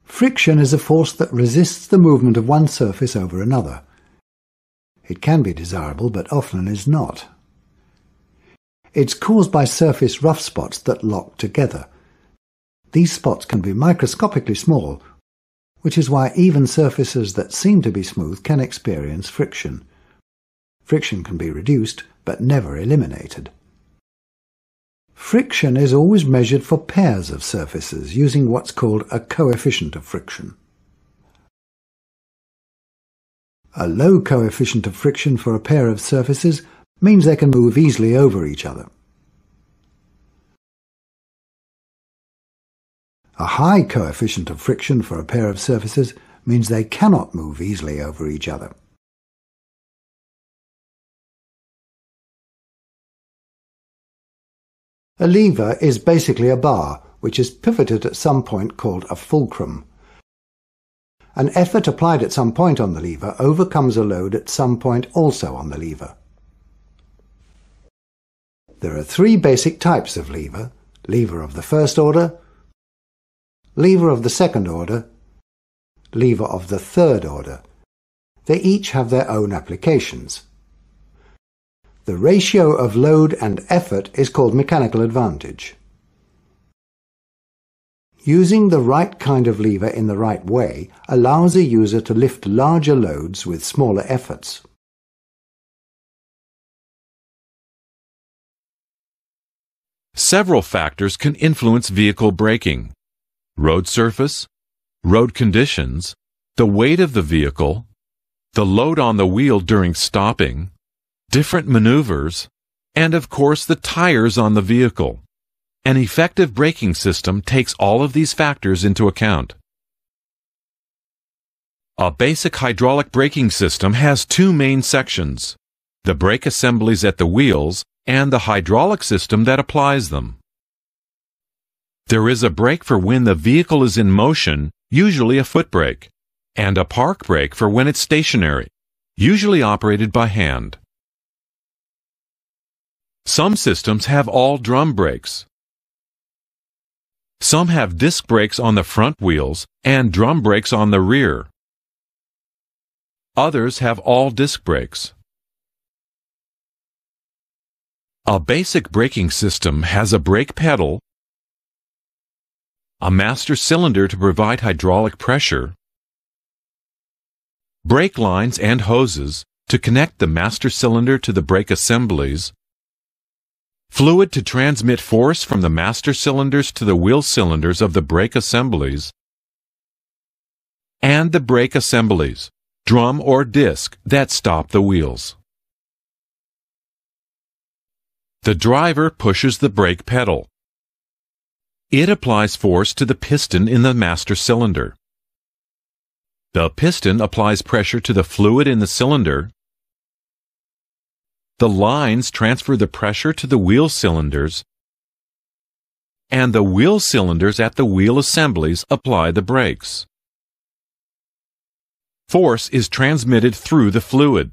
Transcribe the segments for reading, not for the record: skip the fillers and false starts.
Friction is a force that resists the movement of one surface over another. It can be desirable, but often is not. It's caused by surface rough spots that lock together. These spots can be microscopically small, which is why even surfaces that seem to be smooth can experience friction. Friction can be reduced, but never eliminated. Friction is always measured for pairs of surfaces using what's called a coefficient of friction. A low coefficient of friction for a pair of surfaces means they can move easily over each other. A high coefficient of friction for a pair of surfaces means they cannot move easily over each other. A lever is basically a bar which is pivoted at some point called a fulcrum. An effort applied at some point on the lever overcomes a load at some point also on the lever. There are three basic types of lever: lever of the first order, lever of the second order, lever of the third order. They each have their own applications. The ratio of load and effort is called mechanical advantage. Using the right kind of lever in the right way allows a user to lift larger loads with smaller efforts. Several factors can influence vehicle braking: road surface, road conditions, the weight of the vehicle, the load on the wheel during stopping, different maneuvers, and of course the tires on the vehicle. An effective braking system takes all of these factors into account. A basic hydraulic braking system has two main sections: the brake assemblies at the wheels and the hydraulic system that applies them. There is a brake for when the vehicle is in motion, usually a foot brake, and a park brake for when it's stationary, usually operated by hand. Some systems have all drum brakes. Some have disc brakes on the front wheels and drum brakes on the rear. Others have all disc brakes. A basic braking system has a brake pedal, a master cylinder to provide hydraulic pressure, brake lines and hoses to connect the master cylinder to the brake assemblies, fluid to transmit force from the master cylinders to the wheel cylinders of the brake assemblies, and the brake assemblies, drum or disc, that stop the wheels. The driver pushes the brake pedal. It applies force to the piston in the master cylinder. The piston applies pressure to the fluid in the cylinder. The lines transfer the pressure to the wheel cylinders, and the wheel cylinders at the wheel assemblies apply the brakes. Force is transmitted through the fluid.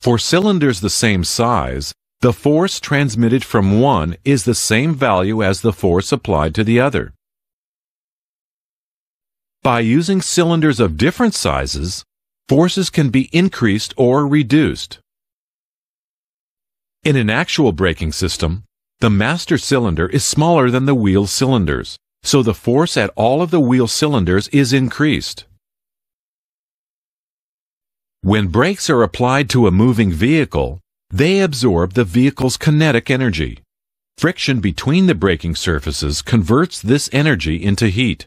For cylinders the same size, the force transmitted from one is the same value as the force applied to the other. By using cylinders of different sizes, forces can be increased or reduced. In an actual braking system, the master cylinder is smaller than the wheel cylinders, so the force at all of the wheel cylinders is increased. When brakes are applied to a moving vehicle, they absorb the vehicle's kinetic energy. Friction between the braking surfaces converts this energy into heat.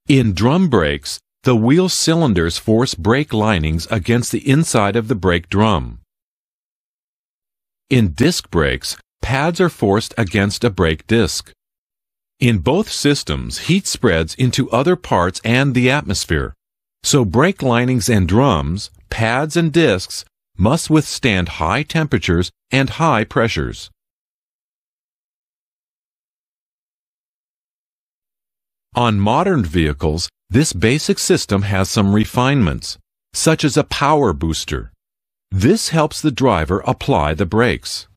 In drum brakes, the wheel cylinders force brake linings against the inside of the brake drum. In disc brakes, pads are forced against a brake disc. In both systems, heat spreads into other parts and the atmosphere, so brake linings and drums, pads and discs must withstand high temperatures and high pressures. On modern vehicles, this basic system has some refinements, such as a power booster. This helps the driver apply the brakes.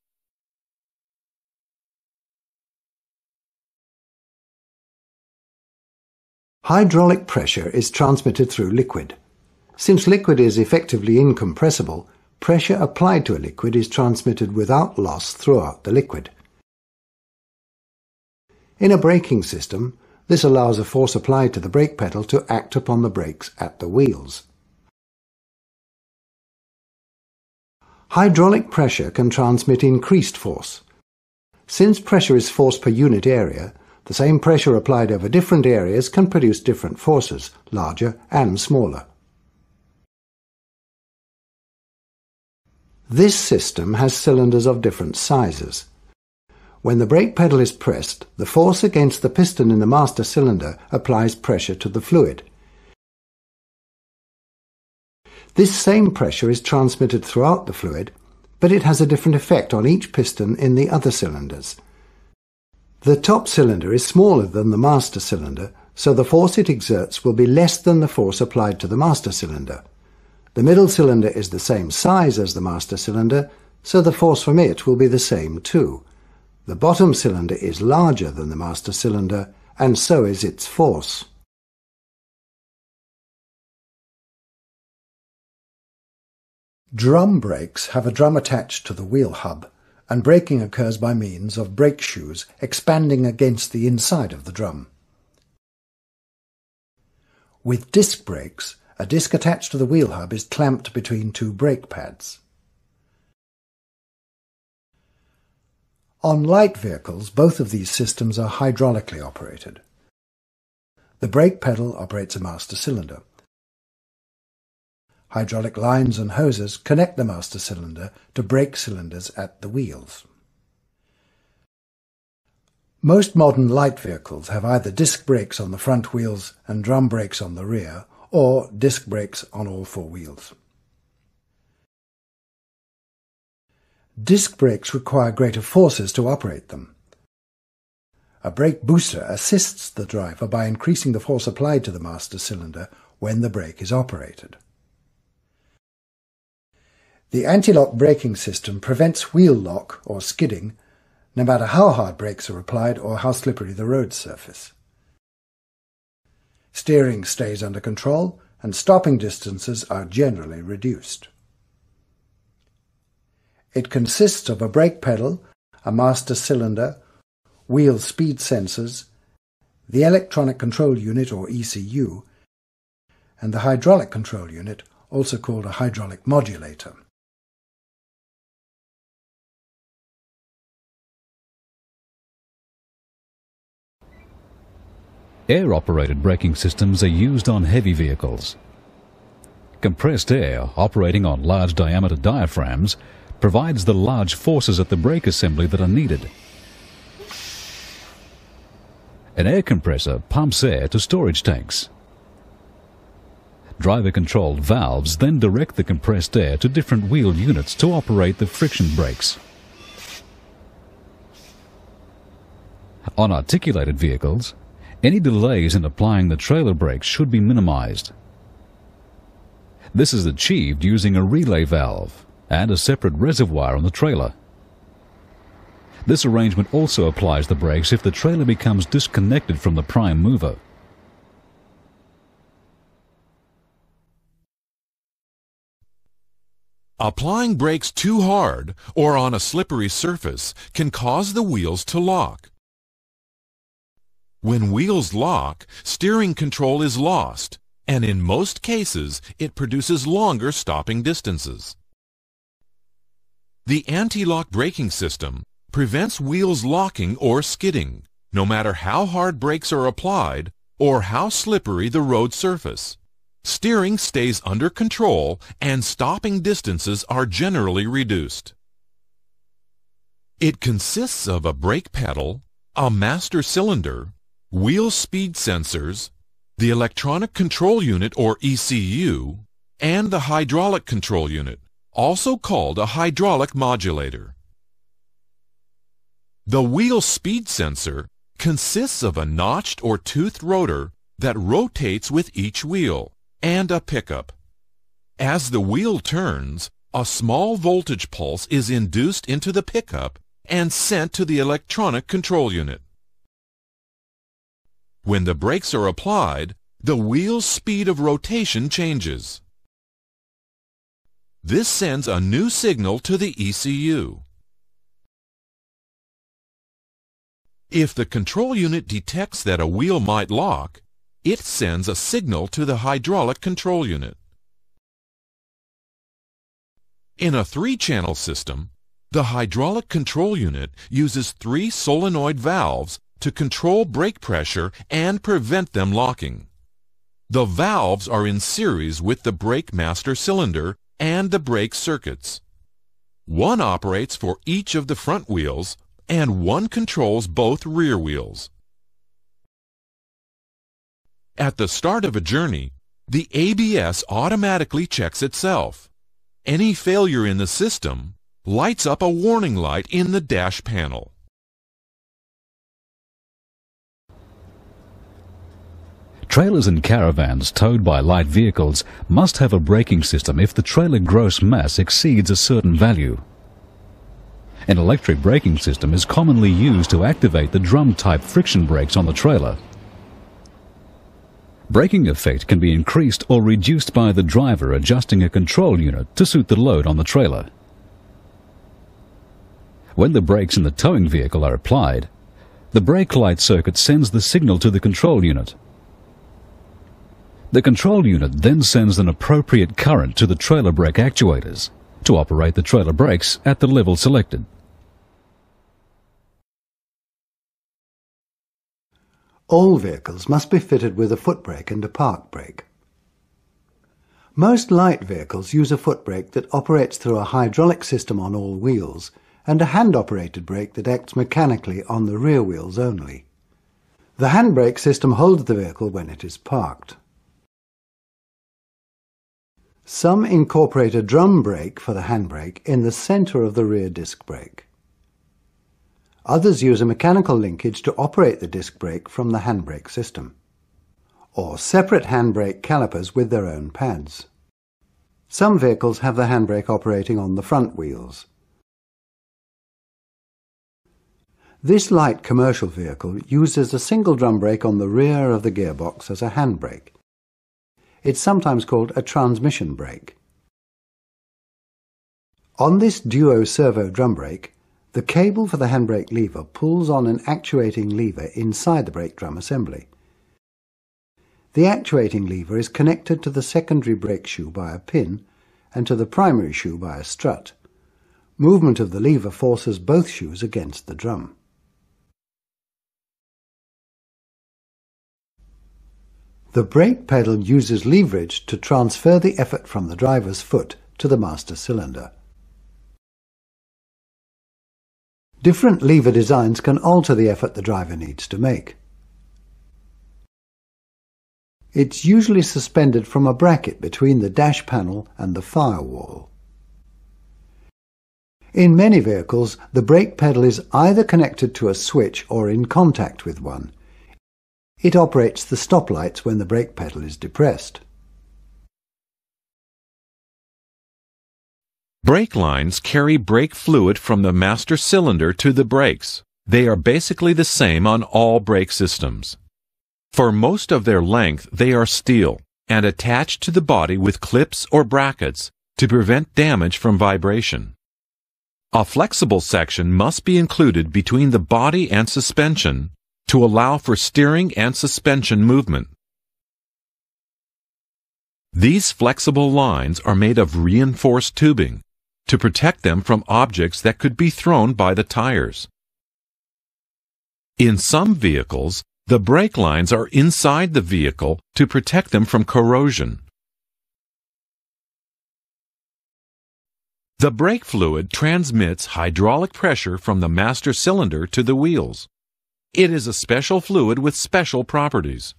Hydraulic pressure is transmitted through liquid. Since liquid is effectively incompressible, pressure applied to a liquid is transmitted without loss throughout the liquid. In a braking system, this allows a force applied to the brake pedal to act upon the brakes at the wheels. Hydraulic pressure can transmit increased force. Since pressure is force per unit area, the same pressure applied over different areas can produce different forces, larger and smaller. This system has cylinders of different sizes. When the brake pedal is pressed, the force against the piston in the master cylinder applies pressure to the fluid. This same pressure is transmitted throughout the fluid, but it has a different effect on each piston in the other cylinders. The top cylinder is smaller than the master cylinder, so the force it exerts will be less than the force applied to the master cylinder. The middle cylinder is the same size as the master cylinder, so the force from it will be the same too. The bottom cylinder is larger than the master cylinder, and so is its force. Drum brakes have a drum attached to the wheel hub, and braking occurs by means of brake shoes expanding against the inside of the drum. With disc brakes, a disc attached to the wheel hub is clamped between two brake pads. On light vehicles, both of these systems are hydraulically operated. The brake pedal operates a master cylinder. Hydraulic lines and hoses connect the master cylinder to brake cylinders at the wheels. Most modern light vehicles have either disc brakes on the front wheels and drum brakes on the rear, or disc brakes on all four wheels. Disc brakes require greater forces to operate them. A brake booster assists the driver by increasing the force applied to the master cylinder when the brake is operated. The anti-lock braking system prevents wheel lock or skidding, no matter how hard brakes are applied or how slippery the road surface. Steering stays under control, and stopping distances are generally reduced. It consists of a brake pedal, a master cylinder, wheel speed sensors, the electronic control unit or ECU, and the hydraulic control unit, also called a hydraulic modulator. Air-operated braking systems are used on heavy vehicles. Compressed air, operating on large diameter diaphragms, provides the large forces at the brake assembly that are needed. An air compressor pumps air to storage tanks. Driver-controlled valves then direct the compressed air to different wheel units to operate the friction brakes. On articulated vehicles, any delays in applying the trailer brakes should be minimized. This is achieved using a relay valve and a separate reservoir on the trailer. This arrangement also applies the brakes if the trailer becomes disconnected from the prime mover. Applying brakes too hard or on a slippery surface can cause the wheels to lock. When wheels lock, steering control is lost, and in most cases, it produces longer stopping distances. The anti-lock braking system prevents wheels locking or skidding, no matter how hard brakes are applied or how slippery the road surface. Steering stays under control and stopping distances are generally reduced. It consists of a brake pedal, a master cylinder, wheel speed sensors, the electronic control unit or ECU, and the hydraulic control unit, also called a hydraulic modulator. The wheel speed sensor consists of a notched or toothed rotor that rotates with each wheel, and a pickup. As the wheel turns, a small voltage pulse is induced into the pickup and sent to the electronic control unit. When the brakes are applied, the wheel's speed of rotation changes. This sends a new signal to the ECU. If the control unit detects that a wheel might lock, it sends a signal to the hydraulic control unit. In a 3-channel system, the hydraulic control unit uses 3 solenoid valves to control brake pressure and prevent them locking. The valves are in series with the brake master cylinder and the brake circuits. One operates for each of the front wheels, and one controls both rear wheels. At the start of a journey, the ABS automatically checks itself. Any failure in the system lights up a warning light in the dash panel. Trailers and caravans towed by light vehicles must have a braking system if the trailer gross mass exceeds a certain value. An electric braking system is commonly used to activate the drum-type friction brakes on the trailer. Braking effect can be increased or reduced by the driver adjusting a control unit to suit the load on the trailer. When the brakes in the towing vehicle are applied, the brake light circuit sends the signal to the control unit. The control unit then sends an appropriate current to the trailer brake actuators to operate the trailer brakes at the level selected. All vehicles must be fitted with a foot brake and a park brake. Most light vehicles use a foot brake that operates through a hydraulic system on all wheels and a hand-operated brake that acts mechanically on the rear wheels only. The handbrake system holds the vehicle when it is parked. Some incorporate a drum brake for the handbrake in the center of the rear disc brake. Others use a mechanical linkage to operate the disc brake from the handbrake system, or separate handbrake calipers with their own pads. Some vehicles have the handbrake operating on the front wheels. This light commercial vehicle uses a single drum brake on the rear of the gearbox as a handbrake. It's sometimes called a transmission brake. On this duo servo drum brake, the cable for the handbrake lever pulls on an actuating lever inside the brake drum assembly. The actuating lever is connected to the secondary brake shoe by a pin and to the primary shoe by a strut. Movement of the lever forces both shoes against the drum. The brake pedal uses leverage to transfer the effort from the driver's foot to the master cylinder. Different lever designs can alter the effort the driver needs to make. It's usually suspended from a bracket between the dash panel and the firewall. In many vehicles, the brake pedal is either connected to a switch or in contact with one. It operates the stop lights when the brake pedal is depressed. Brake lines carry brake fluid from the master cylinder to the brakes. They are basically the same on all brake systems. For most of their length, they are steel and attached to the body with clips or brackets to prevent damage from vibration. A flexible section must be included between the body and suspension to allow for steering and suspension movement. These flexible lines are made of reinforced tubing to protect them from objects that could be thrown by the tires. In some vehicles, the brake lines are inside the vehicle to protect them from corrosion. The brake fluid transmits hydraulic pressure from the master cylinder to the wheels. It is a special fluid with special properties.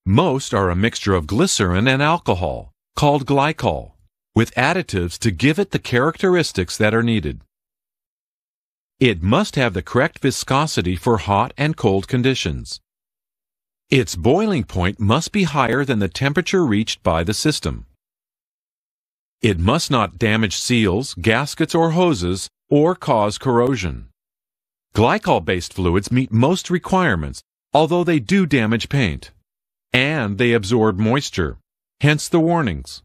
Most are a mixture of glycerin and alcohol, called glycol, with additives to give it the characteristics that are needed. It must have the correct viscosity for hot and cold conditions. Its boiling point must be higher than the temperature reached by the system. It must not damage seals, gaskets, or hoses, or cause corrosion. Glycol-based fluids meet most requirements although they do damage paint. And they absorb moisture, hence the warnings.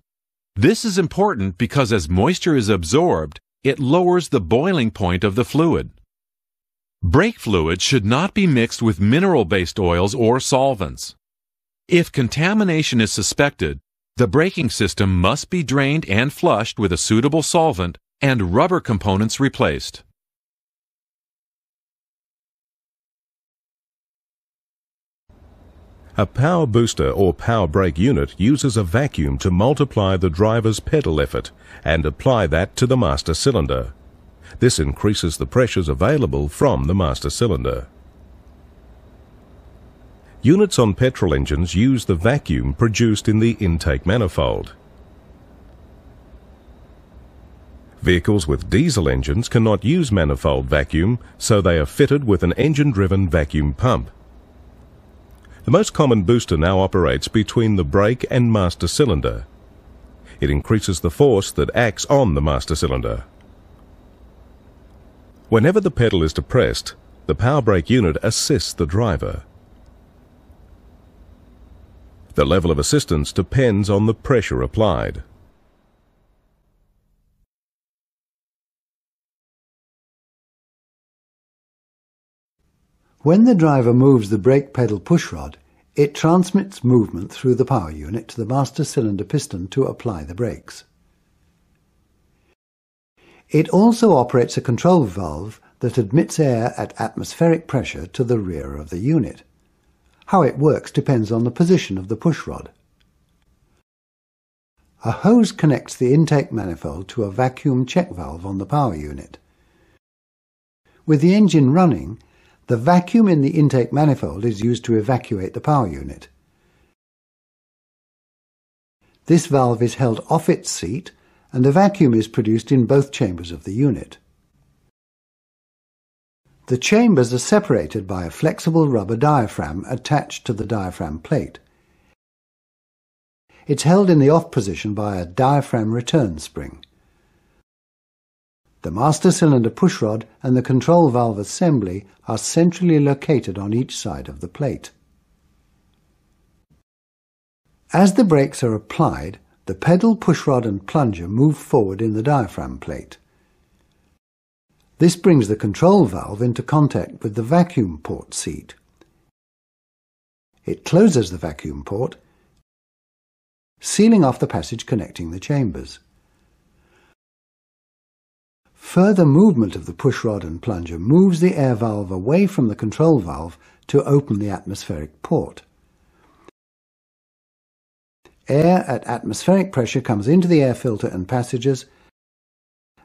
This is important because as moisture is absorbed, it lowers the boiling point of the fluid. Brake fluid should not be mixed with mineral-based oils or solvents. If contamination is suspected, the braking system must be drained and flushed with a suitable solvent and rubber components replaced. A power booster or power brake unit uses a vacuum to multiply the driver's pedal effort and apply that to the master cylinder. This increases the pressures available from the master cylinder. Units on petrol engines use the vacuum produced in the intake manifold. Vehicles with diesel engines cannot use manifold vacuum, so they are fitted with an engine-driven vacuum pump. The most common booster now operates between the brake and master cylinder. It increases the force that acts on the master cylinder. Whenever the pedal is depressed, the power brake unit assists the driver. The level of assistance depends on the pressure applied. When the driver moves the brake pedal pushrod, it transmits movement through the power unit to the master cylinder piston to apply the brakes. It also operates a control valve that admits air at atmospheric pressure to the rear of the unit. How it works depends on the position of the pushrod. A hose connects the intake manifold to a vacuum check valve on the power unit. With the engine running, the vacuum in the intake manifold is used to evacuate the power unit. This valve is held off its seat and a vacuum is produced in both chambers of the unit. The chambers are separated by a flexible rubber diaphragm attached to the diaphragm plate. It's held in the off position by a diaphragm return spring. The master cylinder pushrod and the control valve assembly are centrally located on each side of the plate. As the brakes are applied, the pedal, pushrod and plunger move forward in the diaphragm plate. This brings the control valve into contact with the vacuum port seat. It closes the vacuum port, sealing off the passage connecting the chambers. Further movement of the pushrod and plunger moves the air valve away from the control valve to open the atmospheric port. Air at atmospheric pressure comes into the air filter and passages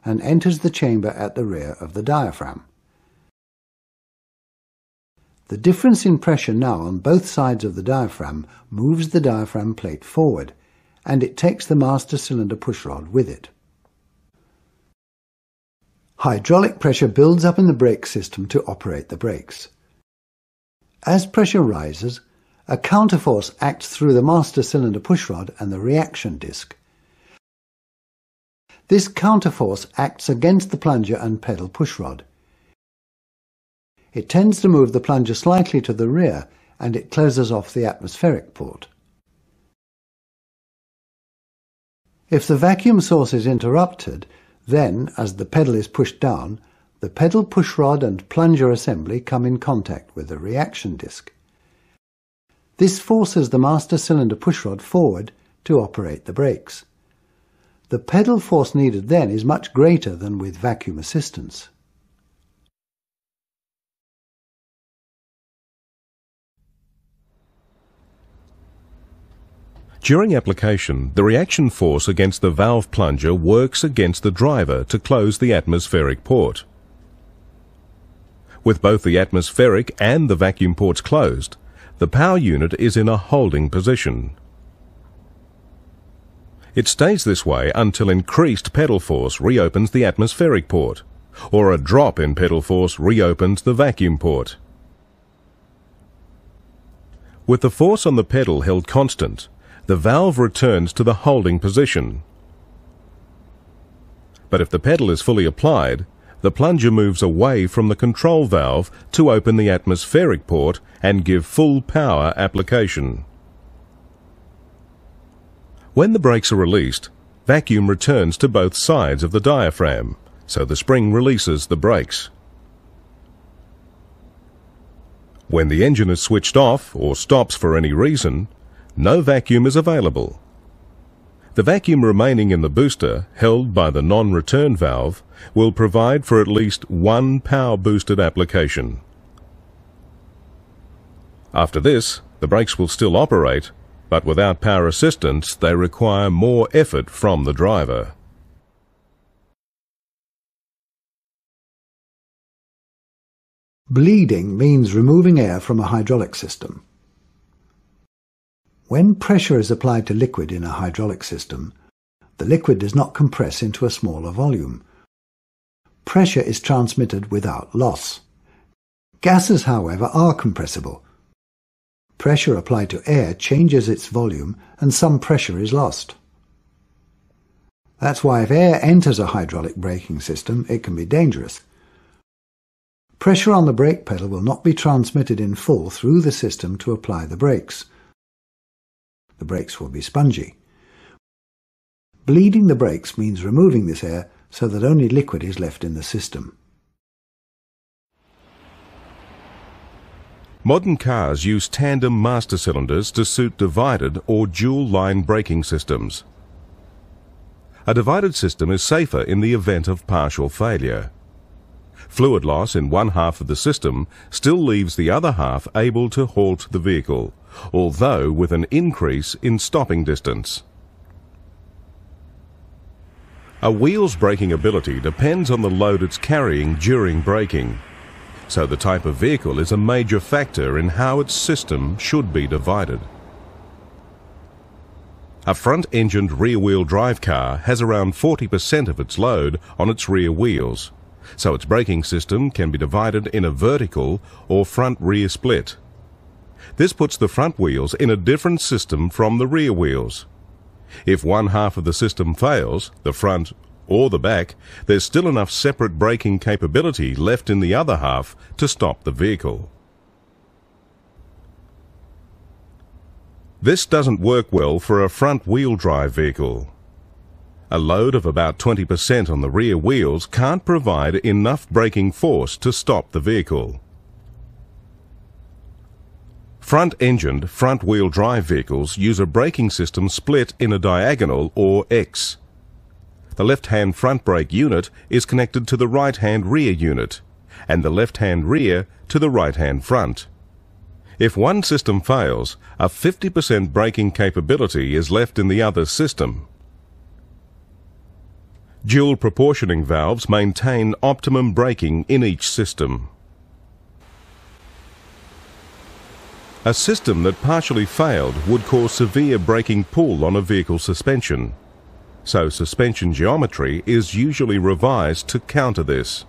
and enters the chamber at the rear of the diaphragm. The difference in pressure now on both sides of the diaphragm moves the diaphragm plate forward, and it takes the master cylinder pushrod with it. Hydraulic pressure builds up in the brake system to operate the brakes. As pressure rises, a counterforce acts through the master cylinder pushrod and the reaction disc. This counterforce acts against the plunger and pedal pushrod. It tends to move the plunger slightly to the rear and it closes off the atmospheric port. If the vacuum source is interrupted, then, as the pedal is pushed down, the pedal pushrod and plunger assembly come in contact with the reaction disc. This forces the master cylinder pushrod forward to operate the brakes. The pedal force needed then is much greater than with vacuum assistance. During application, the reaction force against the valve plunger works against the driver to close the atmospheric port. With both the atmospheric and the vacuum ports closed, the power unit is in a holding position. It stays this way until increased pedal force reopens the atmospheric port, or a drop in pedal force reopens the vacuum port. With the force on the pedal held constant, the valve returns to the holding position. But if the pedal is fully applied, the plunger moves away from the control valve to open the atmospheric port and give full power application. When the brakes are released, vacuum returns to both sides of the diaphragm, so the spring releases the brakes. When the engine is switched off or stops for any reason, no vacuum is available. The vacuum remaining in the booster, held by the non-return valve, will provide for at least one power-boosted application. After this, the brakes will still operate, but without power assistance, they require more effort from the driver. Bleeding means removing air from a hydraulic system. When pressure is applied to liquid in a hydraulic system, the liquid does not compress into a smaller volume. Pressure is transmitted without loss. Gases, however, are compressible. Pressure applied to air changes its volume and some pressure is lost. That's why if air enters a hydraulic braking system, it can be dangerous. Pressure on the brake pedal will not be transmitted in full through the system to apply the brakes. The brakes will be spongy. Bleeding the brakes means removing this air so that only liquid is left in the system. Modern cars use tandem master cylinders to suit divided or dual-line braking systems. A divided system is safer in the event of partial failure. Fluid loss in one half of the system still leaves the other half able to halt the vehicle, although with an increase in stopping distance. A wheel's braking ability depends on the load it's carrying during braking, so the type of vehicle is a major factor in how its system should be divided. A front-engined rear-wheel drive car has around 40% of its load on its rear wheels, so its braking system can be divided in a vertical or front-rear split. This puts the front wheels in a different system from the rear wheels. If one half of the system fails, the front or the back, there's still enough separate braking capability left in the other half to stop the vehicle. This doesn't work well for a front-wheel drive vehicle. A load of about 20% on the rear wheels can't provide enough braking force to stop the vehicle. Front-engined, front-wheel drive vehicles use a braking system split in a diagonal or X. The left-hand front brake unit is connected to the right-hand rear unit, and the left-hand rear to the right-hand front. If one system fails, a 50% braking capability is left in the other system. Dual proportioning valves maintain optimum braking in each system. A system that partially failed would cause severe braking pull on a vehicle suspension, so suspension geometry is usually revised to counter this.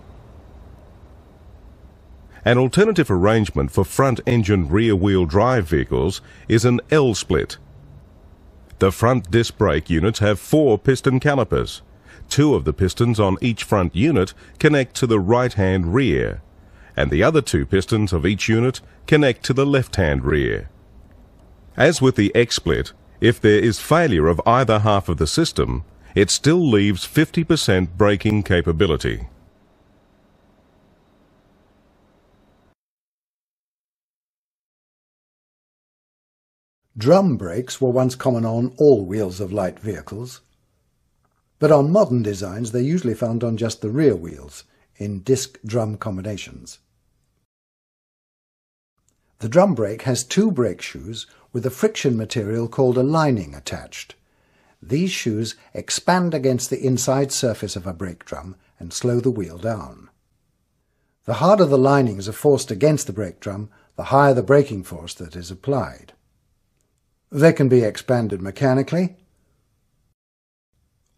An alternative arrangement for front-engined rear-wheel drive vehicles is an L-split. The front disc brake units have 4 piston calipers. 2 of the pistons on each front unit connect to the right-hand rear, and the other 2 pistons of each unit connect to the left-hand rear. As with the X-split, if there is failure of either half of the system, it still leaves 50% braking capability. Drum brakes were once common on all wheels of light vehicles, but on modern designs they're usually found on just the rear wheels, in disc drum combinations. The drum brake has 2 brake shoes with a friction material called a lining attached. These shoes expand against the inside surface of a brake drum and slow the wheel down. The harder the linings are forced against the brake drum, the higher the braking force that is applied. They can be expanded mechanically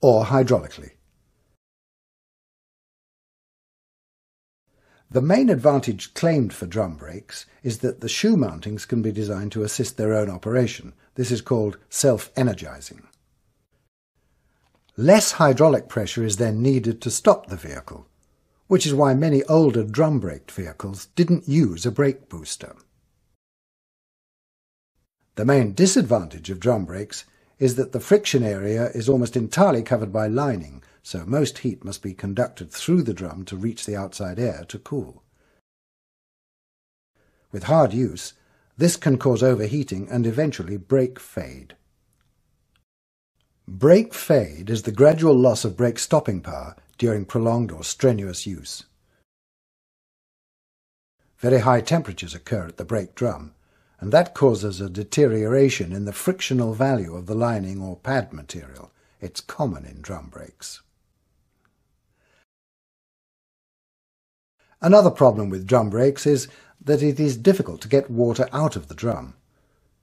or hydraulically. The main advantage claimed for drum brakes is that the shoe mountings can be designed to assist their own operation. This is called self-energizing. Less hydraulic pressure is then needed to stop the vehicle, which is why many older drum-braked vehicles didn't use a brake booster. The main disadvantage of drum brakes is that the friction area is almost entirely covered by lining, so most heat must be conducted through the drum to reach the outside air to cool. With hard use, this can cause overheating and eventually brake fade. Brake fade is the gradual loss of brake stopping power during prolonged or strenuous use. Very high temperatures occur at the brake drum, and that causes a deterioration in the frictional value of the lining or pad material. It's common in drum brakes. Another problem with drum brakes is that it is difficult to get water out of the drum.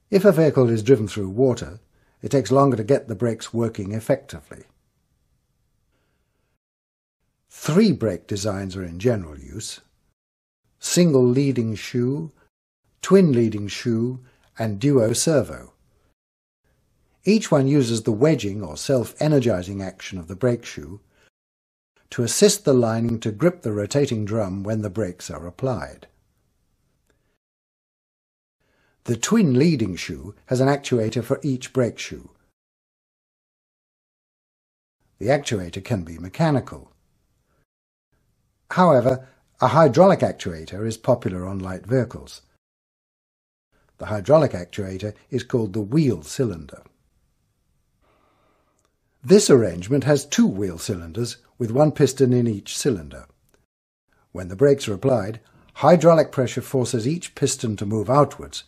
If a vehicle is driven through water, it takes longer to get the brakes working effectively. 3 brake designs are in general use: single leading shoe, twin leading shoe, and duo servo. Each one uses the wedging or self-energizing action of the brake shoe to assist the lining to grip the rotating drum when the brakes are applied. The twin leading shoe has an actuator for each brake shoe. The actuator can be mechanical. However, a hydraulic actuator is popular on light vehicles. The hydraulic actuator is called the wheel cylinder. This arrangement has 2 wheel cylinders with 1 piston in each cylinder. When the brakes are applied, hydraulic pressure forces each piston to move outwards,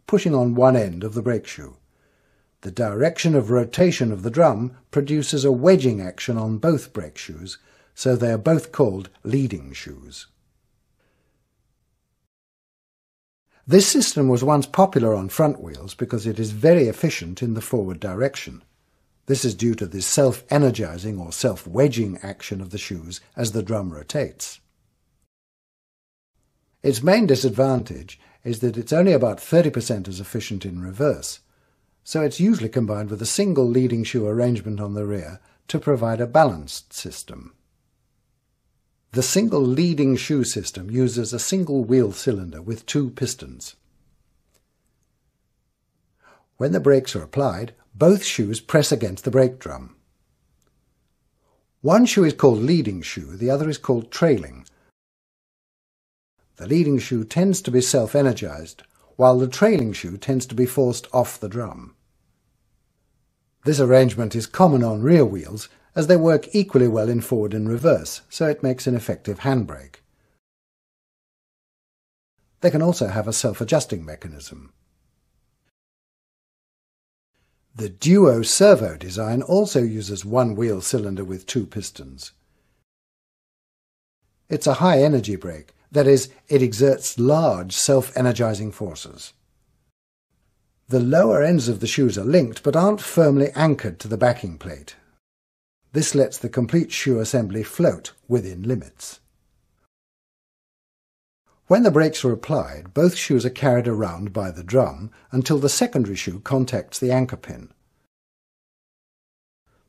pushing on one end of the brake shoe. The direction of rotation of the drum produces a wedging action on both brake shoes, so they are both called leading shoes. This system was once popular on front wheels because it is very efficient in the forward direction. This is due to the self-energizing or self-wedging action of the shoes as the drum rotates. Its main disadvantage is that it's only about 30% as efficient in reverse, so it's usually combined with a single leading shoe arrangement on the rear to provide a balanced system. The single leading shoe system uses a single wheel cylinder with 2 pistons. When the brakes are applied, both shoes press against the brake drum. One shoe is called leading shoe, the other is called trailing. The leading shoe tends to be self-energized, while the trailing shoe tends to be forced off the drum. This arrangement is common on rear wheels, as they work equally well in forward and reverse, so it makes an effective handbrake. They can also have a self-adjusting mechanism. The duo servo design also uses 1 wheel cylinder with 2 pistons. It's a high-energy brake, that is, it exerts large self-energizing forces. The lower ends of the shoes are linked but aren't firmly anchored to the backing plate. This lets the complete shoe assembly float within limits. When the brakes are applied, both shoes are carried around by the drum until the secondary shoe contacts the anchor pin.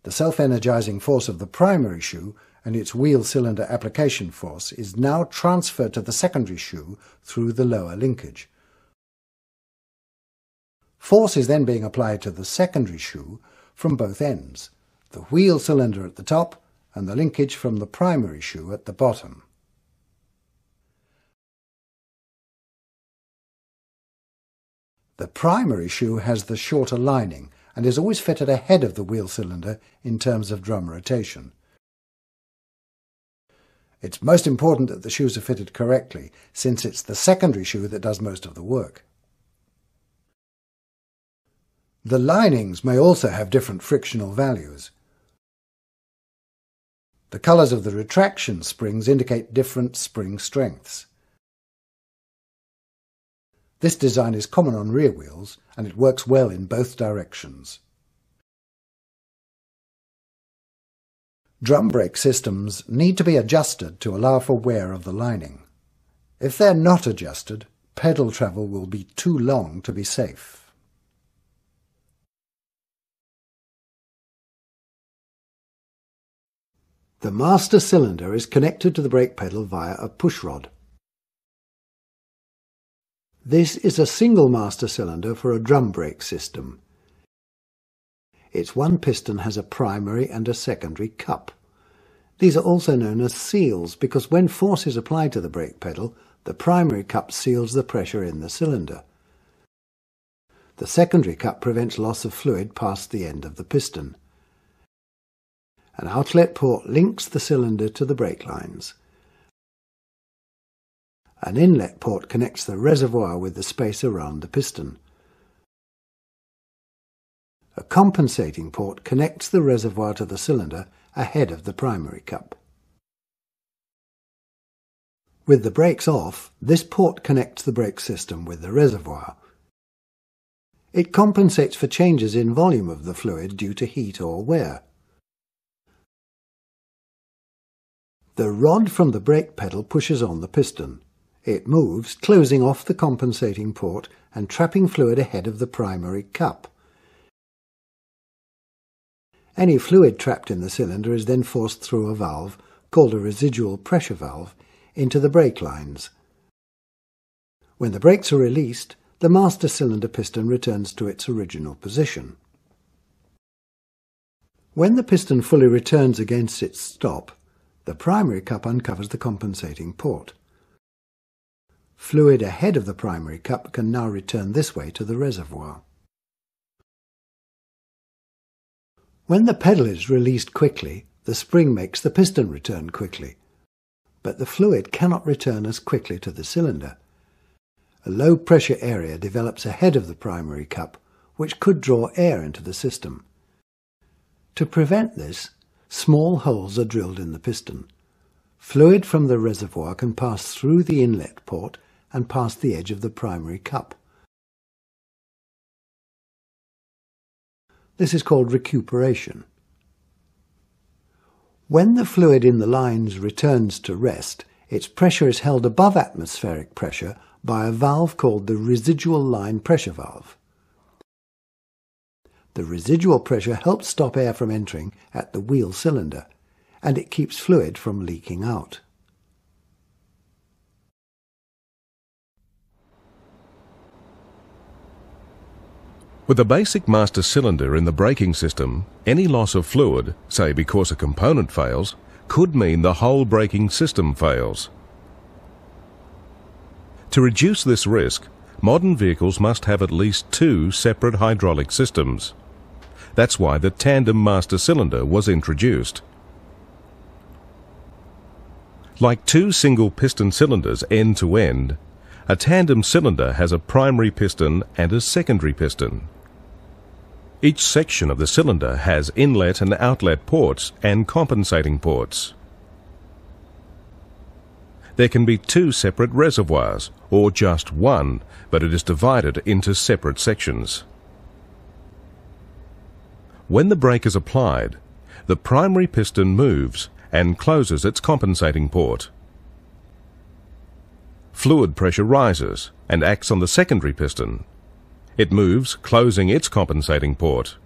The self-energizing force of the primary shoe and its wheel cylinder application force is now transferred to the secondary shoe through the lower linkage. Force is then being applied to the secondary shoe from both ends, the wheel cylinder at the top and the linkage from the primary shoe at the bottom. The primary shoe has the shorter lining and is always fitted ahead of the wheel cylinder in terms of drum rotation. It's most important that the shoes are fitted correctly, since it's the secondary shoe that does most of the work. The linings may also have different frictional values. The colours of the retraction springs indicate different spring strengths. This design is common on rear wheels, and it works well in both directions. Drum brake systems need to be adjusted to allow for wear of the lining. If they're not adjusted, pedal travel will be too long to be safe. The master cylinder is connected to the brake pedal via a pushrod. This is a single master cylinder for a drum brake system. Its one piston has a primary and a secondary cup. These are also known as seals because when force is applied to the brake pedal, the primary cup seals the pressure in the cylinder. The secondary cup prevents loss of fluid past the end of the piston. An outlet port links the cylinder to the brake lines. An inlet port connects the reservoir with the space around the piston. A compensating port connects the reservoir to the cylinder ahead of the primary cup. With the brakes off, this port connects the brake system with the reservoir. It compensates for changes in volume of the fluid due to heat or wear. The rod from the brake pedal pushes on the piston. It moves, closing off the compensating port and trapping fluid ahead of the primary cup. Any fluid trapped in the cylinder is then forced through a valve, called a residual pressure valve, into the brake lines. When the brakes are released, the master cylinder piston returns to its original position. When the piston fully returns against its stop, the primary cup uncovers the compensating port. Fluid ahead of the primary cup can now return this way to the reservoir. When the pedal is released quickly, the spring makes the piston return quickly, but the fluid cannot return as quickly to the cylinder. A low pressure area develops ahead of the primary cup, which could draw air into the system. To prevent this, small holes are drilled in the piston. Fluid from the reservoir can pass through the inlet port and past the edge of the primary cup. This is called recuperation. When the fluid in the lines returns to rest, its pressure is held above atmospheric pressure by a valve called the residual line pressure valve. The residual pressure helps stop air from entering at the wheel cylinder, and it keeps fluid from leaking out. With a basic master cylinder in the braking system, any loss of fluid, say because a component fails, could mean the whole braking system fails. To reduce this risk, modern vehicles must have at least 2 separate hydraulic systems. That's why the tandem master cylinder was introduced. Like 2 single piston cylinders end to end, a tandem cylinder has a primary piston and a secondary piston. Each section of the cylinder has inlet and outlet ports and compensating ports. There can be 2 separate reservoirs, or just one, but it is divided into separate sections. When the brake is applied, the primary piston moves and closes its compensating port. Fluid pressure rises and acts on the secondary piston. It moves, closing its compensating port.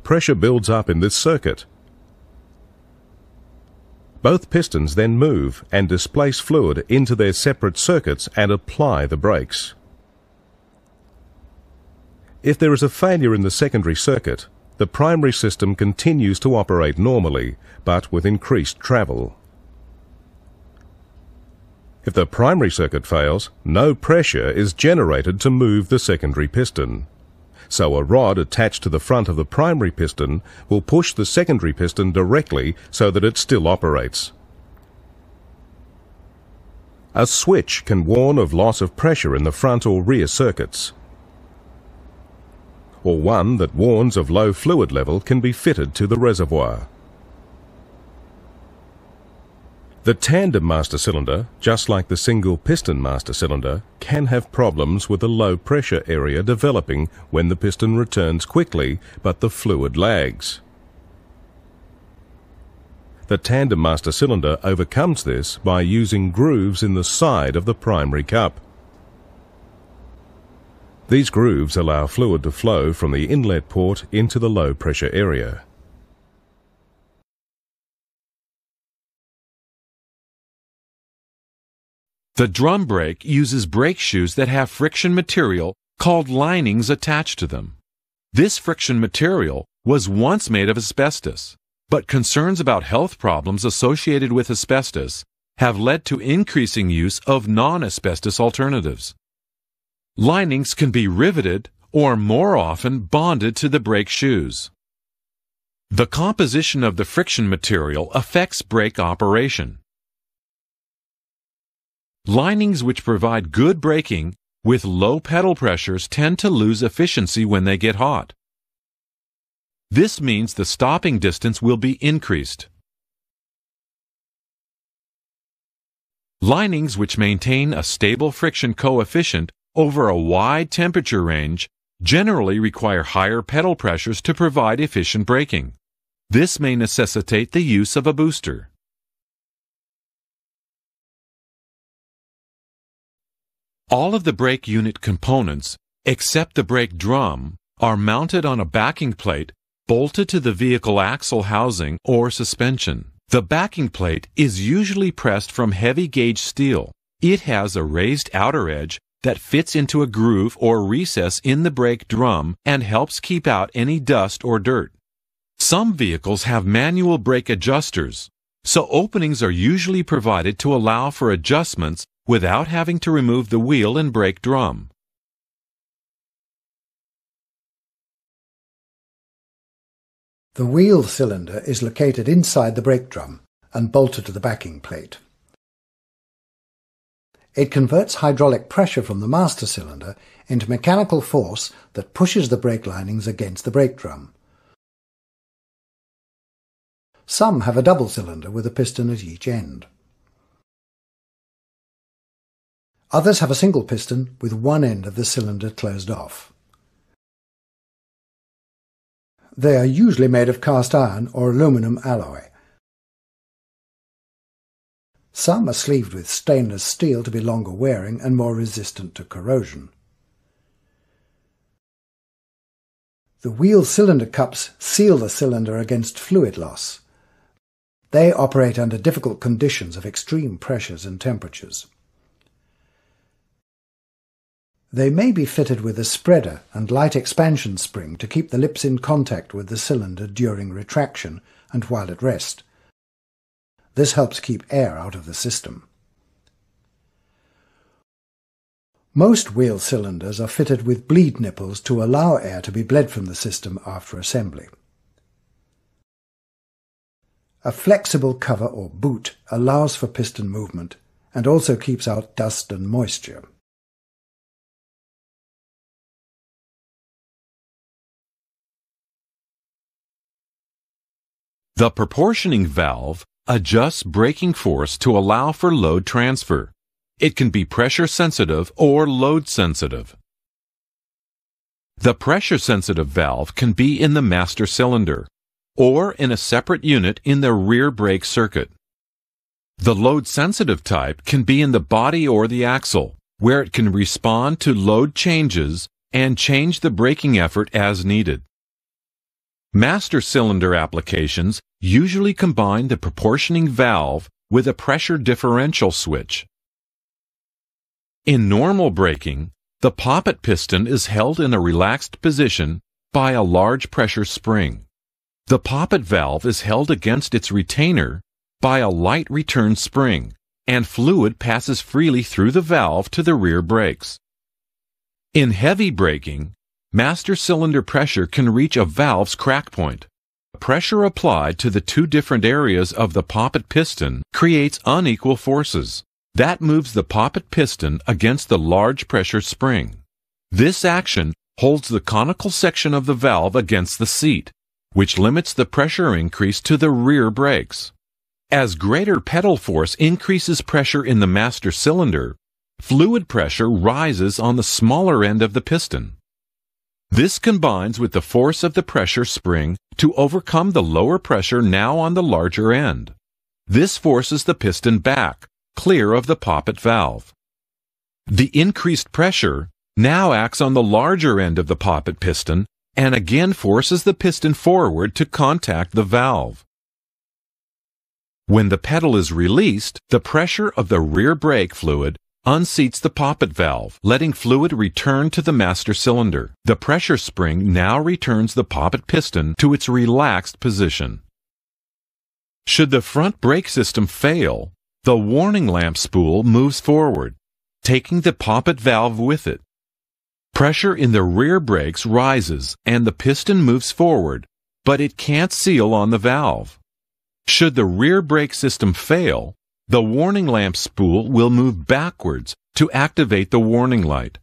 Pressure builds up in this circuit. Both pistons then move and displace fluid into their separate circuits and apply the brakes. If there is a failure in the secondary circuit, the primary system continues to operate normally, but with increased travel. If the primary circuit fails, no pressure is generated to move the secondary piston. So a rod attached to the front of the primary piston will push the secondary piston directly so that it still operates. A switch can warn of loss of pressure in the front or rear circuits. Or one that warns of low fluid level can be fitted to the reservoir. The tandem master cylinder, just like the single piston master cylinder, can have problems with the low pressure area developing when the piston returns quickly but the fluid lags. The tandem master cylinder overcomes this by using grooves in the side of the primary cup. These grooves allow fluid to flow from the inlet port into the low pressure area. The drum brake uses brake shoes that have friction material called linings attached to them. This friction material was once made of asbestos, but concerns about health problems associated with asbestos have led to increasing use of non-asbestos alternatives. Linings can be riveted or more often bonded to the brake shoes. The composition of the friction material affects brake operation. Linings which provide good braking with low pedal pressures tend to lose efficiency when they get hot. This means the stopping distance will be increased. Linings which maintain a stable friction coefficient over a wide temperature range generally require higher pedal pressures to provide efficient braking. This may necessitate the use of a booster. All of the brake unit components, except the brake drum, are mounted on a backing plate bolted to the vehicle axle housing or suspension. The backing plate is usually pressed from heavy gauge steel. It has a raised outer edge that fits into a groove or recess in the brake drum and helps keep out any dust or dirt. Some vehicles have manual brake adjusters, so openings are usually provided to allow for adjustments without having to remove the wheel and brake drum. The wheel cylinder is located inside the brake drum and bolted to the backing plate. It converts hydraulic pressure from the master cylinder into mechanical force that pushes the brake linings against the brake drum. Some have a double cylinder with a piston at each end. Others have a single piston with one end of the cylinder closed off. They are usually made of cast iron or aluminum alloy. Some are sleeved with stainless steel to be longer wearing and more resistant to corrosion. The wheel cylinder cups seal the cylinder against fluid loss. They operate under difficult conditions of extreme pressures and temperatures. They may be fitted with a spreader and light expansion spring to keep the lips in contact with the cylinder during retraction and while at rest. This helps keep air out of the system. Most wheel cylinders are fitted with bleed nipples to allow air to be bled from the system after assembly. A flexible cover or boot allows for piston movement and also keeps out dust and moisture. The proportioning valve adjusts braking force to allow for load transfer. It can be pressure sensitive or load sensitive. The pressure sensitive valve can be in the master cylinder or in a separate unit in the rear brake circuit. The load sensitive type can be in the body or the axle, where it can respond to load changes and change the braking effort as needed. Master cylinder applications usually combine the proportioning valve with a pressure differential switch. In normal braking, the poppet piston is held in a relaxed position by a large pressure spring. The poppet valve is held against its retainer by a light return spring, and fluid passes freely through the valve to the rear brakes. In heavy braking, master cylinder pressure can reach a valve's crack point. Pressure applied to the two different areas of the poppet piston creates unequal forces. That moves the poppet piston against the large pressure spring. This action holds the conical section of the valve against the seat, which limits the pressure increase to the rear brakes. As greater pedal force increases pressure in the master cylinder, fluid pressure rises on the smaller end of the piston. This combines with the force of the pressure spring to overcome the lower pressure now on the larger end. This forces the piston back, clear of the poppet valve. The increased pressure now acts on the larger end of the poppet piston and again forces the piston forward to contact the valve. When the pedal is released, the pressure of the rear brake fluid unseats the poppet valve, letting fluid return to the master cylinder. The pressure spring now returns the poppet piston to its relaxed position. Should the front brake system fail, the warning lamp spool moves forward, taking the poppet valve with it. Pressure in the rear brakes rises and the piston moves forward, but it can't seal on the valve. Should the rear brake system fail, the warning lamp spool will move backwards to activate the warning light.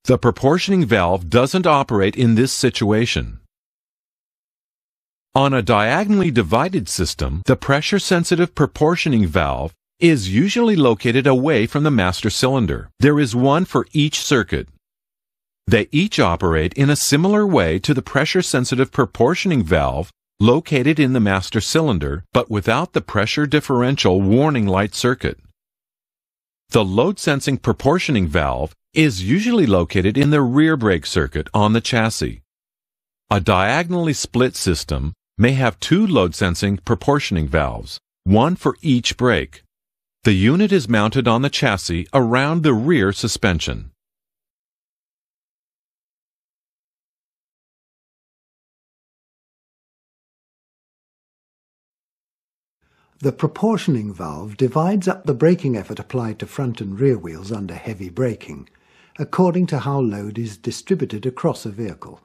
The proportioning valve doesn't operate in this situation. On a diagonally divided system, the pressure-sensitive proportioning valve is usually located away from the master cylinder. There is one for each circuit. They each operate in a similar way to the pressure-sensitive proportioning valve located in the master cylinder, but without the pressure differential warning light circuit. The load-sensing proportioning valve is usually located in the rear brake circuit on the chassis. A diagonally split system may have two load-sensing proportioning valves, one for each brake. The unit is mounted on the chassis around the rear suspension. The proportioning valve divides up the braking effort applied to front and rear wheels under heavy braking, according to how load is distributed across a vehicle.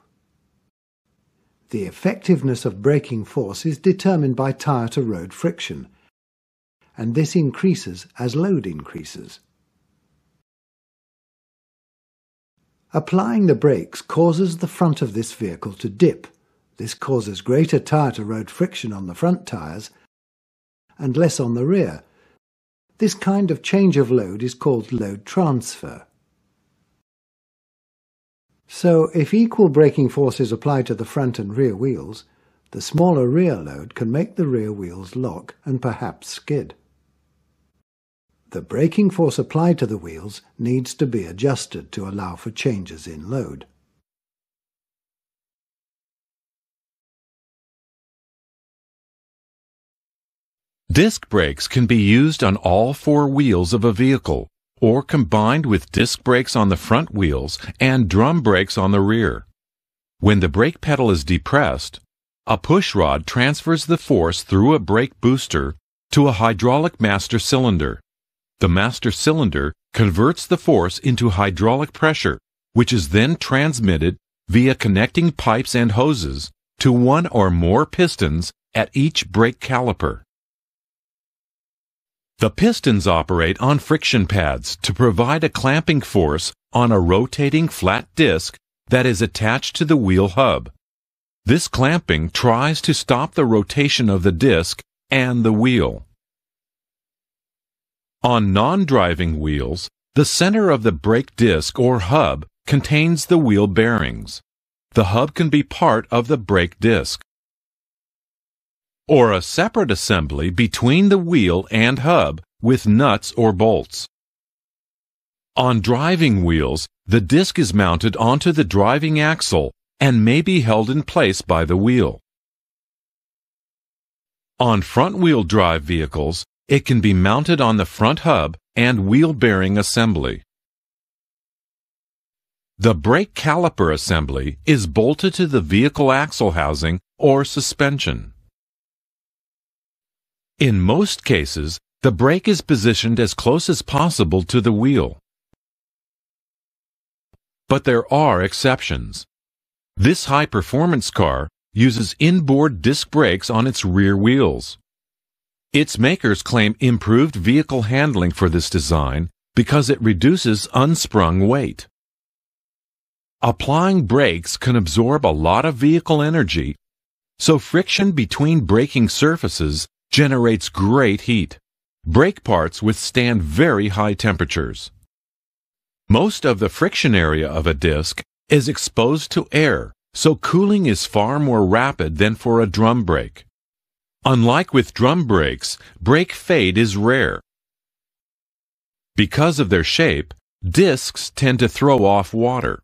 The effectiveness of braking force is determined by tire-to-road friction, and this increases as load increases. Applying the brakes causes the front of this vehicle to dip. This causes greater tire-to-road friction on the front tires and less on the rear. This kind of change of load is called load transfer. So, if equal braking force is applied to the front and rear wheels, the smaller rear load can make the rear wheels lock and perhaps skid. The braking force applied to the wheels needs to be adjusted to allow for changes in load. Disc brakes can be used on all four wheels of a vehicle, or combined with disc brakes on the front wheels and drum brakes on the rear. When the brake pedal is depressed, a push rod transfers the force through a brake booster to a hydraulic master cylinder. The master cylinder converts the force into hydraulic pressure, which is then transmitted via connecting pipes and hoses to one or more pistons at each brake caliper. The pistons operate on friction pads to provide a clamping force on a rotating flat disc that is attached to the wheel hub. This clamping tries to stop the rotation of the disc and the wheel. On non-driving wheels, the center of the brake disc or hub contains the wheel bearings. The hub can be part of the brake disc, or a separate assembly between the wheel and hub with nuts or bolts. On driving wheels, the disc is mounted onto the driving axle and may be held in place by the wheel. On front-wheel drive vehicles, it can be mounted on the front hub and wheel bearing assembly. The brake caliper assembly is bolted to the vehicle axle housing or suspension. In most cases, the brake is positioned as close as possible to the wheel. But there are exceptions. This high-performance car uses inboard disc brakes on its rear wheels. Its makers claim improved vehicle handling for this design because it reduces unsprung weight. Applying brakes can absorb a lot of vehicle energy, so friction between braking surfaces generates great heat. Brake parts withstand very high temperatures. Most of the friction area of a disc is exposed to air, so cooling is far more rapid than for a drum brake. Unlike with drum brakes, brake fade is rare. Because of their shape, discs tend to throw off water.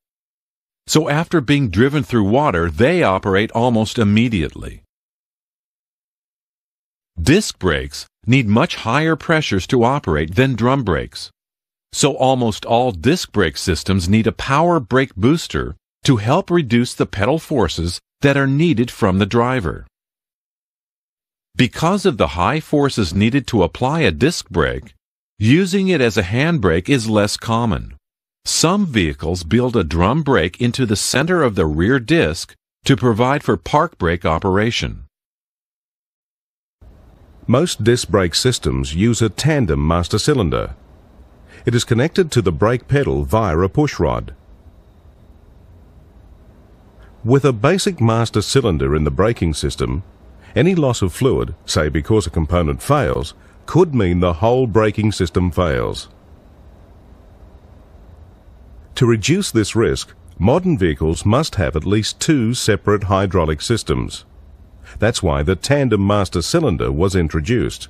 So after being driven through water, they operate almost immediately. Disc brakes need much higher pressures to operate than drum brakes. So almost all disc brake systems need a power brake booster to help reduce the pedal forces that are needed from the driver. Because of the high forces needed to apply a disc brake, using it as a handbrake is less common. Some vehicles build a drum brake into the center of the rear disc to provide for park brake operation. Most disc brake systems use a tandem master cylinder. It is connected to the brake pedal via a pushrod. With a basic master cylinder in the braking system, any loss of fluid, say because a component fails, could mean the whole braking system fails. To reduce this risk, modern vehicles must have at least 2 separate hydraulic systems. That's why the tandem master cylinder was introduced.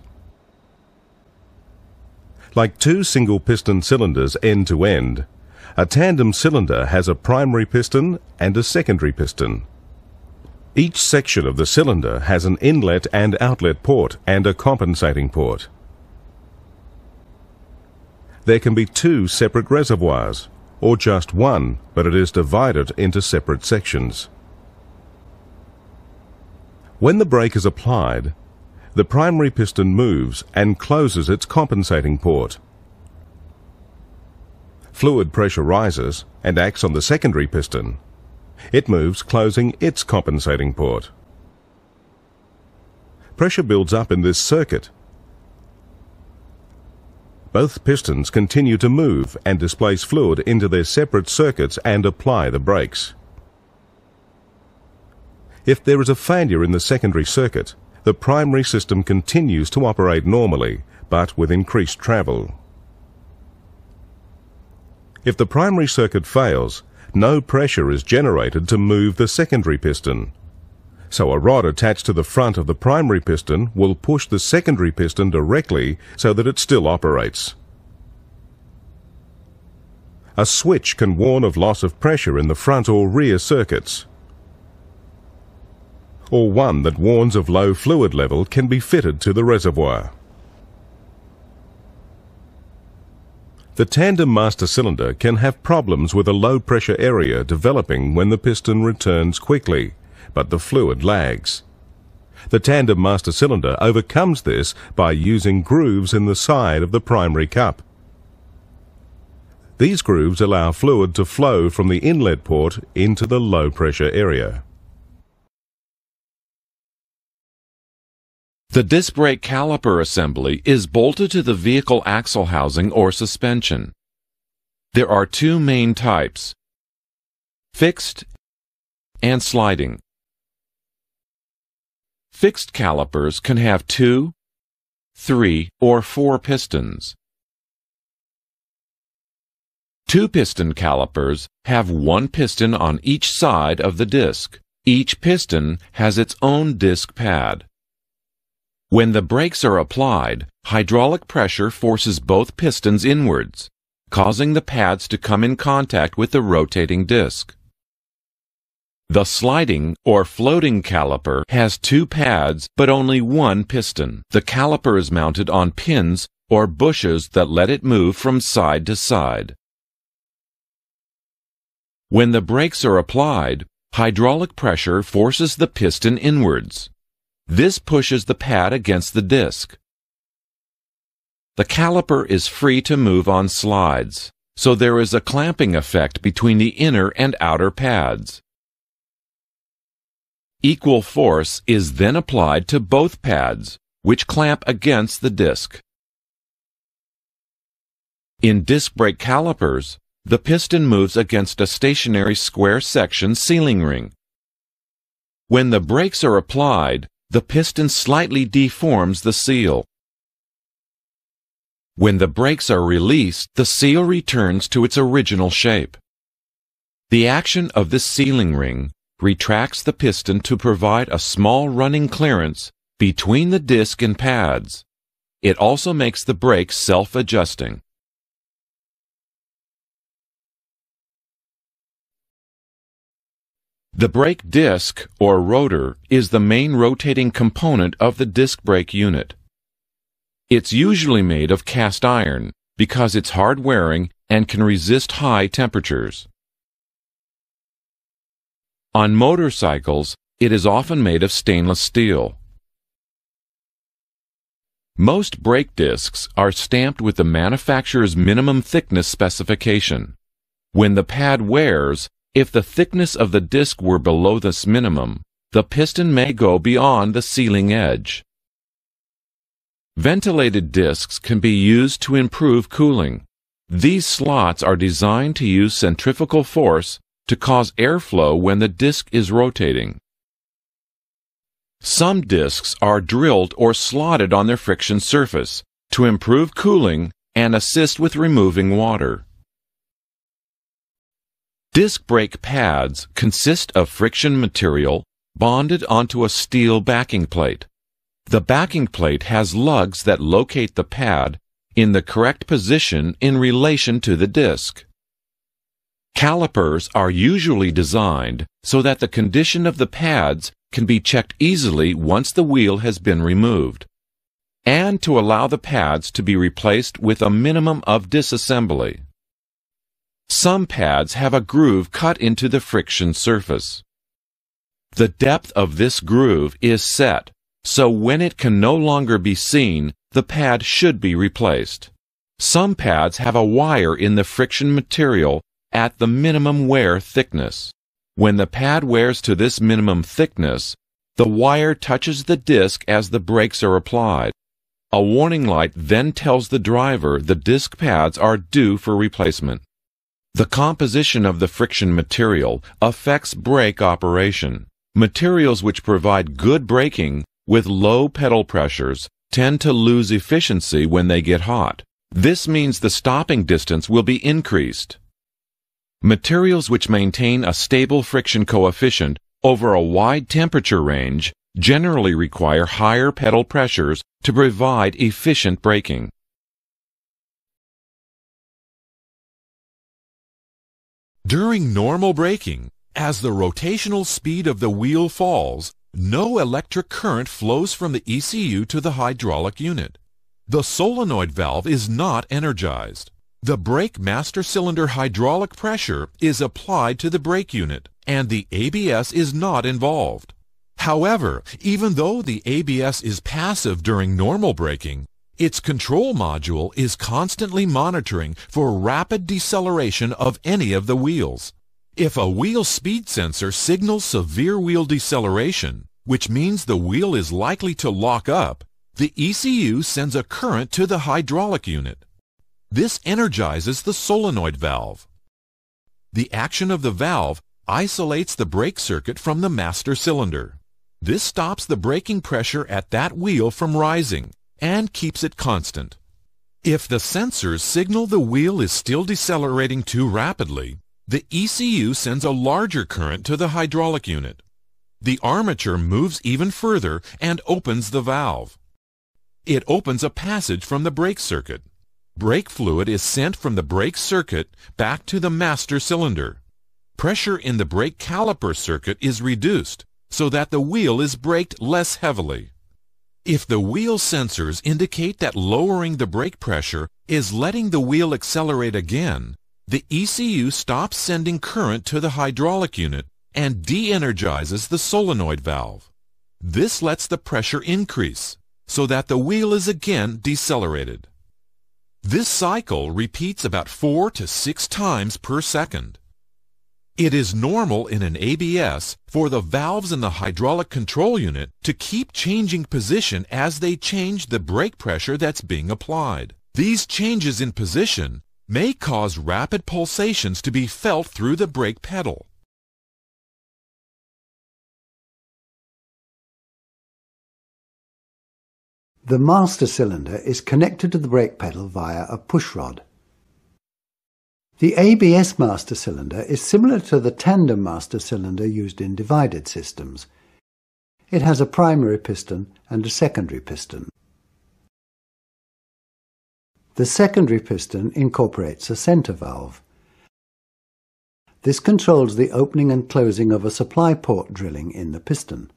Like 2 single-piston cylinders end-to-end, a tandem cylinder has a primary piston and a secondary piston. Each section of the cylinder has an inlet and outlet port and a compensating port. There can be 2 separate reservoirs, or just one, but it is divided into separate sections. When the brake is applied, the primary piston moves and closes its compensating port. Fluid pressure rises and acts on the secondary piston. It moves, closing its compensating port. Pressure builds up in this circuit. Both pistons continue to move and displace fluid into their separate circuits and apply the brakes. If there is a failure in the secondary circuit, the primary system continues to operate normally, but with increased travel. If the primary circuit fails, no pressure is generated to move the secondary piston. So a rod attached to the front of the primary piston will push the secondary piston directly so that it still operates. A switch can warn of loss of pressure in the front or rear circuits. Or one that warns of low fluid level can be fitted to the reservoir. The tandem master cylinder can have problems with a low pressure area developing when the piston returns quickly, but the fluid lags. The tandem master cylinder overcomes this by using grooves in the side of the primary cup. These grooves allow fluid to flow from the inlet port into the low pressure area. The disc brake caliper assembly is bolted to the vehicle axle housing or suspension. There are 2 main types: fixed and sliding. Fixed calipers can have 2, 3, or 4 pistons. 2-piston calipers have 1 piston on each side of the disc. Each piston has its own disc pad. When the brakes are applied, hydraulic pressure forces both pistons inwards, causing the pads to come in contact with the rotating disc. The sliding or floating caliper has 2 pads but only 1 piston. The caliper is mounted on pins or bushes that let it move from side to side. When the brakes are applied, hydraulic pressure forces the piston inwards. This pushes the pad against the disc. The caliper is free to move on slides, so there is a clamping effect between the inner and outer pads. Equal force is then applied to both pads, which clamp against the disc. In disc brake calipers, the piston moves against a stationary square section sealing ring. When the brakes are applied, the piston slightly deforms the seal. When the brakes are released, the seal returns to its original shape. The action of this sealing ring retracts the piston to provide a small running clearance between the disc and pads. It also makes the brake self-adjusting. The brake disc, or rotor, is the main rotating component of the disc brake unit. It's usually made of cast iron, because it's hard-wearing and can resist high temperatures. On motorcycles, it is often made of stainless steel. Most brake discs are stamped with the manufacturer's minimum thickness specification. When the pad wears, if the thickness of the disc were below this minimum, the piston may go beyond the sealing edge. Ventilated discs can be used to improve cooling. These slots are designed to use centrifugal force to cause airflow when the disc is rotating. Some discs are drilled or slotted on their friction surface to improve cooling and assist with removing water. Disc brake pads consist of friction material bonded onto a steel backing plate. The backing plate has lugs that locate the pad in the correct position in relation to the disc. Calipers are usually designed so that the condition of the pads can be checked easily once the wheel has been removed, and to allow the pads to be replaced with a minimum of disassembly. Some pads have a groove cut into the friction surface. The depth of this groove is set, so when it can no longer be seen, the pad should be replaced. Some pads have a wire in the friction material at the minimum wear thickness. When the pad wears to this minimum thickness, the wire touches the disc as the brakes are applied. A warning light then tells the driver the disc pads are due for replacement. The composition of the friction material affects brake operation. Materials which provide good braking with low pedal pressures tend to lose efficiency when they get hot. This means the stopping distance will be increased. Materials which maintain a stable friction coefficient over a wide temperature range generally require higher pedal pressures to provide efficient braking. During normal braking, as the rotational speed of the wheel falls, no electric current flows from the ECU to the hydraulic unit. The solenoid valve is not energized. The brake master cylinder hydraulic pressure is applied to the brake unit, and the ABS is not involved. However, even though the ABS is passive during normal braking, its control module is constantly monitoring for rapid deceleration of any of the wheels. If a wheel speed sensor signals severe wheel deceleration, which means the wheel is likely to lock up, the ECU sends a current to the hydraulic unit. This energizes the solenoid valve. The action of the valve isolates the brake circuit from the master cylinder. This stops the braking pressure at that wheel from rising and keeps it constant. If the sensors signal the wheel is still decelerating too rapidly, the ECU sends a larger current to the hydraulic unit. The armature moves even further and opens the valve. It opens a passage from the brake circuit. Brake fluid is sent from the brake circuit back to the master cylinder. Pressure in the brake caliper circuit is reduced so that the wheel is braked less heavily. If the wheel sensors indicate that lowering the brake pressure is letting the wheel accelerate again, the ECU stops sending current to the hydraulic unit and de-energizes the solenoid valve. This lets the pressure increase so that the wheel is again decelerated. This cycle repeats about 4 to 6 times per second. It is normal in an ABS for the valves in the hydraulic control unit to keep changing position as they change the brake pressure that's being applied. These changes in position may cause rapid pulsations to be felt through the brake pedal. The master cylinder is connected to the brake pedal via a pushrod. The ABS master cylinder is similar to the tandem master cylinder used in divided systems. It has a primary piston and a secondary piston. The secondary piston incorporates a center valve. This controls the opening and closing of a supply port drilling in the piston.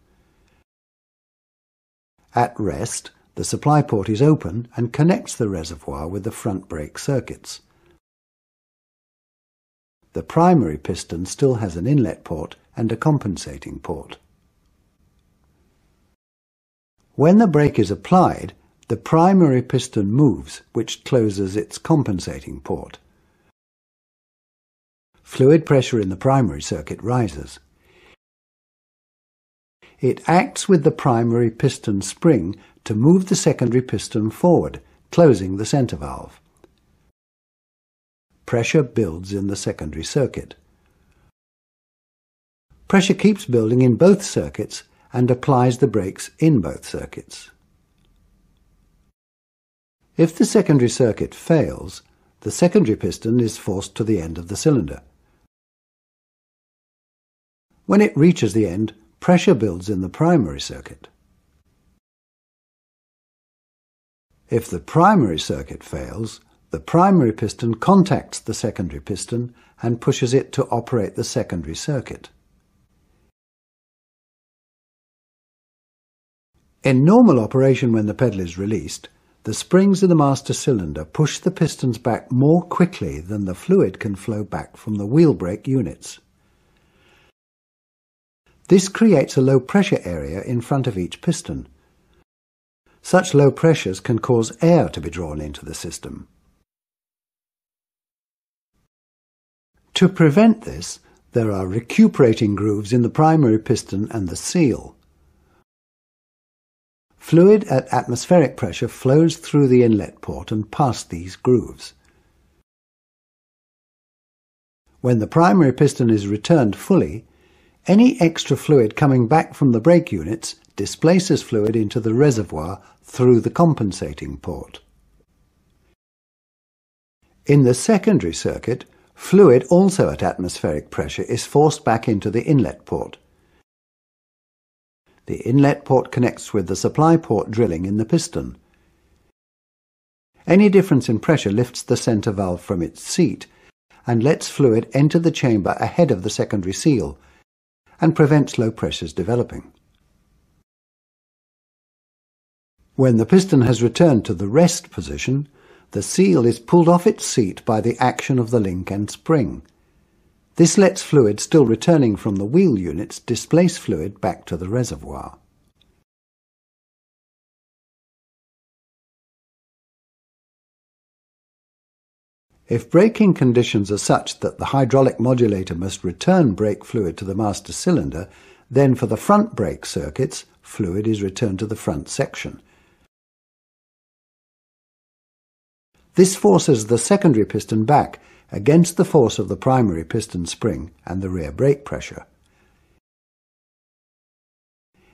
At rest, the supply port is open and connects the reservoir with the front brake circuits. The primary piston still has an inlet port and a compensating port. When the brake is applied, the primary piston moves, which closes its compensating port. Fluid pressure in the primary circuit rises. It acts with the primary piston spring to move the secondary piston forward, closing the center valve. Pressure builds in the secondary circuit. Pressure keeps building in both circuits and applies the brakes in both circuits. If the secondary circuit fails, the secondary piston is forced to the end of the cylinder. When it reaches the end, pressure builds in the primary circuit. If the primary circuit fails, the primary piston contacts the secondary piston and pushes it to operate the secondary circuit. In normal operation, when the pedal is released, the springs in the master cylinder push the pistons back more quickly than the fluid can flow back from the wheel brake units. This creates a low pressure area in front of each piston. Such low pressures can cause air to be drawn into the system. To prevent this, there are recuperating grooves in the primary piston and the seal. Fluid at atmospheric pressure flows through the inlet port and past these grooves. When the primary piston is returned fully, any extra fluid coming back from the brake units displaces fluid into the reservoir through the compensating port. In the secondary circuit, fluid also at atmospheric pressure is forced back into the inlet port. The inlet port connects with the supply port drilling in the piston. Any difference in pressure lifts the center valve from its seat and lets fluid enter the chamber ahead of the secondary seal and prevents low pressures developing. When the piston has returned to the rest position, the seal is pulled off its seat by the action of the link and spring. This lets fluid still returning from the wheel units displace fluid back to the reservoir. If braking conditions are such that the hydraulic modulator must return brake fluid to the master cylinder, then for the front brake circuits, fluid is returned to the front section. This forces the secondary piston back against the force of the primary piston spring and the rear brake pressure.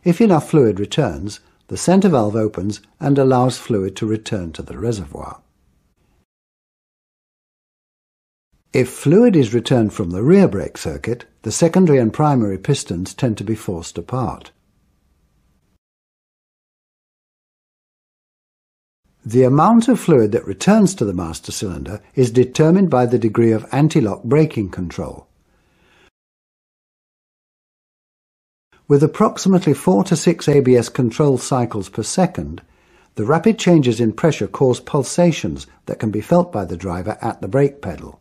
If enough fluid returns, the center valve opens and allows fluid to return to the reservoir. If fluid is returned from the rear brake circuit, the secondary and primary pistons tend to be forced apart. The amount of fluid that returns to the master cylinder is determined by the degree of anti-lock braking control. With approximately 4 to 6 ABS control cycles per second, the rapid changes in pressure cause pulsations that can be felt by the driver at the brake pedal.